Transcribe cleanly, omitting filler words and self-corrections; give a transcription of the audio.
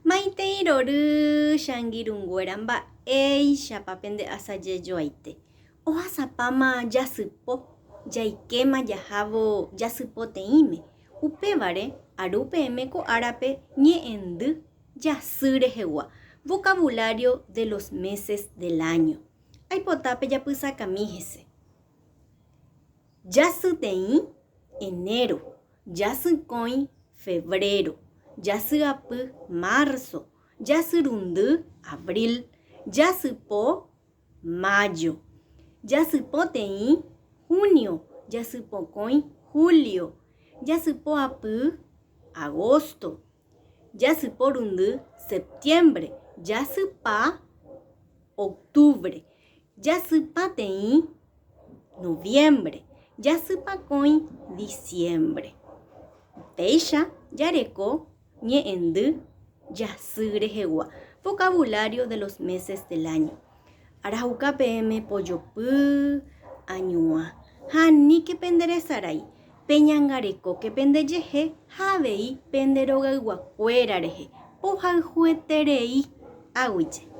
Maiteirory changirunguéra mba'éichapa pende asajejoaite. Ohasapáma jasypo, jaikéma jahávo jasypoteĩme. Upévare ary peẽme ko árape ñe'ẽndy jasy rehegua. Vocabulario de los meses del año. Aipota pe japysakami hese. Jasyteĩ enero, jasykói febrero, jasyapy marzo, jasyrundy abril, jasypo mayo, jasypoteĩ junio, jasypokõi julio, jasypoapy agosto, jasyporundy septiembre, jasypa octubre, jasypateĩ noviembre, jasypakõi diciembre. Péicha jareko ñe'ẽndy jasy rehegua. Vocabulario de los meses del año. Arahuka peẽme pojopy añuã. Ha aníke penderesarái peñangarekóke pendejehe ha avei penderogayguakuéra rehe pohayhueterei aguyje.